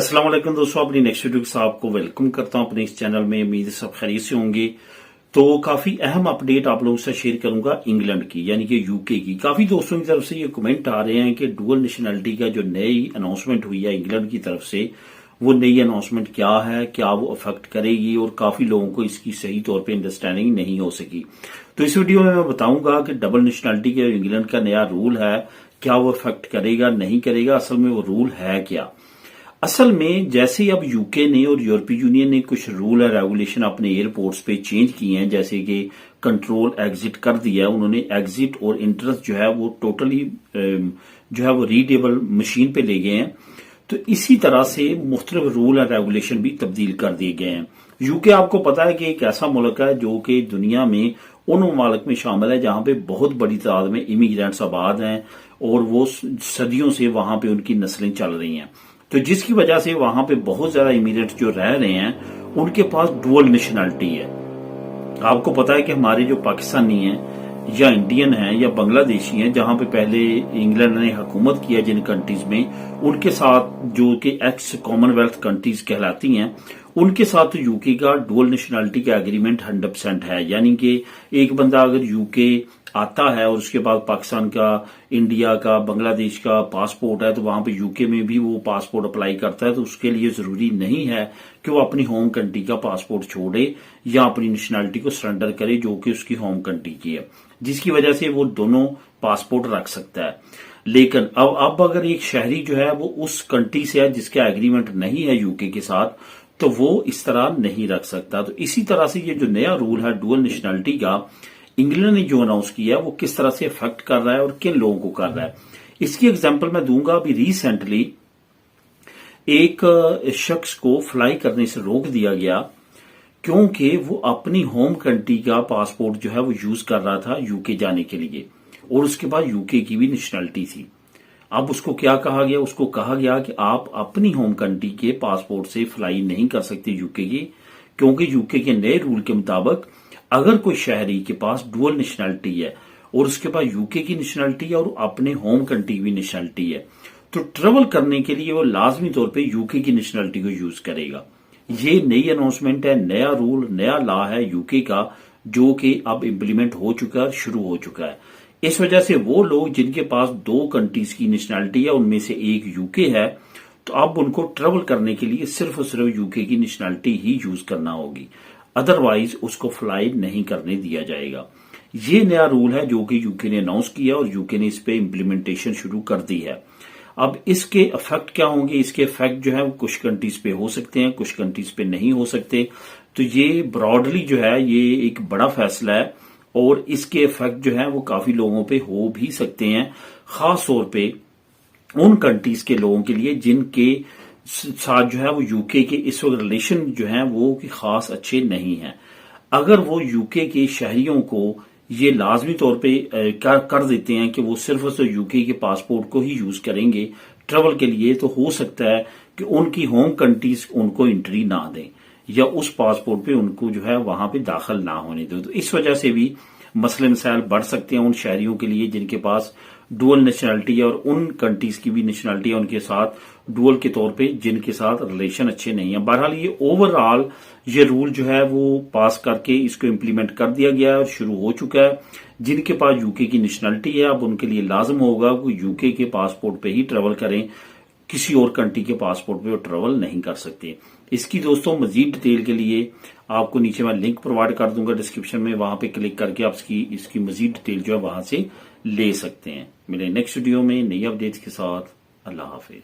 अस्सलाम वालेकुम दोस्तों, अपनी नेक्स्ट वीडियो के साथ आपको वेलकम करता हूं अपने इस चैनल में। उम्मीद है सब खैरियत से होंगे। तो काफी अहम अपडेट आप लोगों से शेयर करूंगा इंग्लैंड की, यानी कि यूके की। काफी दोस्तों की तरफ से ये कमेंट आ रहे हैं कि डुअल नेशनलिटी का जो नई अनाउंसमेंट हुई है इंग्लैंड की तरफ से, वो नई अनाउंसमेंट क्या है, क्या वो अफेक्ट करेगी, और काफी लोगों को इसकी सही तौर पे अंडरस्टैंडिंग नहीं हो सकी। तो इस वीडियो में मैं बताऊंगा कि डबल नेशनलिटी का इंग्लैंड का नया रूल है, क्या वो अफेक्ट करेगा नहीं करेगा, असल में वो रूल है क्या। असल में जैसे अब यूके ने और यूरोपीय यूनियन ने कुछ रूल और रेगुलेशन अपने एयरपोर्ट्स पे चेंज किए हैं, जैसे कि कंट्रोल एग्जिट कर दिया है उन्होंने, एग्जिट और इंट्रेंस जो है वो टोटली जो है वो रीडेबल मशीन पे ले गए हैं। तो इसी तरह से मुख्तलिफ रूल और रेगुलेशन भी तब्दील कर दिए गए हैं। यूके आपको पता है कि एक ऐसा मुल्क है जो कि दुनिया में उन ममालिक में शामिल है जहां पे बहुत बड़ी तादाद में इमिग्रेंट्स आबाद हैं और वो सदियों से वहां पे उनकी नस्लें चल रही हैं। तो जिसकी वजह से वहां पे बहुत ज्यादा इमिग्रेंट्स जो रह रहे हैं उनके पास डुअल नेशनलिटी है। आपको पता है कि हमारे जो पाकिस्तानी हैं या इंडियन हैं या बांग्लादेशी हैं, जहां पे पहले इंग्लैंड ने हुकूमत किया जिन कंट्रीज में, उनके साथ जो कि एक्स कॉमनवेल्थ कंट्रीज कहलाती हैं, उनके साथ तो यूके का डुअल नेशनलिटी का एग्रीमेंट 100% है। यानी कि एक बंदा अगर यूके आता है और उसके बाद पाकिस्तान का, इंडिया का, बांग्लादेश का पासपोर्ट है, तो वहां पे यूके में भी वो पासपोर्ट अप्लाई करता है, तो उसके लिए जरूरी नहीं है कि वो अपनी होम कंट्री का पासपोर्ट छोड़े या अपनी नेशनलिटी को सरेंडर करे जो कि उसकी होम कंट्री की है, जिसकी वजह से वो दोनों पासपोर्ट रख सकता है। लेकिन अब अगर एक शहरी जो है वो उस कंट्री से है जिसका एग्रीमेंट नहीं है यूके के साथ, तो वो इस तरह नहीं रख सकता। तो इसी तरह से ये जो नया रूल है डुअल नेशनलिटी का, इंग्लैंड ने जो अनाउंस किया है वो किस तरह से इफेक्ट कर रहा है और किन लोगों को कर रहा है, इसकी एग्जांपल मैं दूंगा। अभी रिसेंटली एक शख्स को फ्लाई करने से रोक दिया गया क्योंकि वो अपनी होम कंट्री का पासपोर्ट जो है वो यूज कर रहा था यूके जाने के लिए, और उसके बाद यूके की भी नेशनलिटी थी। अब उसको क्या कहा गया, उसको कहा गया कि आप अपनी होम कंट्री के पासपोर्ट से फ्लाई नहीं कर सकते यूके की, क्योंकि यूके के नए रूल के मुताबिक अगर कोई शहरी के पास डुअल नेशनलिटी है और उसके पास यूके की नेशनलिटी है और अपने होम कंट्री की नेशनलिटी है, तो ट्रेवल करने के लिए वो लाजमी तौर पे यूके की नेशनलिटी को यूज करेगा। ये नई अनाउंसमेंट है, नया रूल, नया लॉ है यूके का, जो कि अब इम्प्लीमेंट हो चुका है, शुरू हो चुका है। इस वजह से वो लोग जिनके पास दो कंट्रीज की नेशनलिटी है, उनमें से एक यूके है, तो अब उनको ट्रेवल करने के लिए सिर्फ और सिर्फ यूके की नेशनलिटी ही यूज करना होगी, अदरवाइज उसको फ्लाई नहीं करने दिया जाएगा। ये नया रूल है जो कि यूके ने अनाउंस किया और यूके ने इस पे इम्प्लीमेंटेशन शुरू कर दी है। अब इसके इफेक्ट क्या होंगे, इसके इफेक्ट जो है वो कुछ कंट्रीज पे हो सकते हैं, कुछ कंट्रीज पे नहीं हो सकते। तो ये ब्रॉडली जो है ये एक बड़ा फैसला है और इसके इफेक्ट जो है वो काफी लोगों पे हो भी सकते हैं, खास तौर पे उन कंट्रीज के लोगों के लिए जिनके साथ जो है वो यूके के इस वक्त रिलेशन जो है वो खास अच्छे नहीं हैं। अगर वो यूके के शहरियों को ये लाजमी तौर पे कर देते हैं कि वो सिर्फ और सिर्फ यूके के पासपोर्ट को ही यूज करेंगे ट्रेवल के लिए, तो हो सकता है कि उनकी होम कंट्रीज उनको एंट्री ना दें या उस पासपोर्ट पे उनको जो है वहां पे दाखिल ना होने दो। तो इस वजह से भी मसले मसाइल बढ़ सकते हैं उन शहरियों के लिए जिनके पास डुअल नेशनलिटी है और उन कंट्रीज की भी नेशनलिटी है उनके साथ डुअल के तौर पे जिनके साथ रिलेशन अच्छे नहीं है। बहरहाल ये ओवरऑल ये रूल जो है वो पास करके इसको इम्प्लीमेंट कर दिया गया है और शुरू हो चुका है। जिनके पास यूके की नेशनलिटी है अब उनके लिए लाजम होगा कि यूके के पासपोर्ट पे ही ट्रेवल करें, किसी और कंट्री के पासपोर्ट पे वो ट्रेवल नहीं कर सकते। इसकी दोस्तों मजीद डिटेल के लिए आपको नीचे मैं लिंक प्रोवाइड कर दूंगा डिस्क्रिप्शन में, वहां पे क्लिक करके आप इसकी मजीद डिटेल जो है वहां से ले सकते हैं। मिले नेक्स्ट वीडियो में नई अपडेट्स के साथ। अल्लाह हाफिज।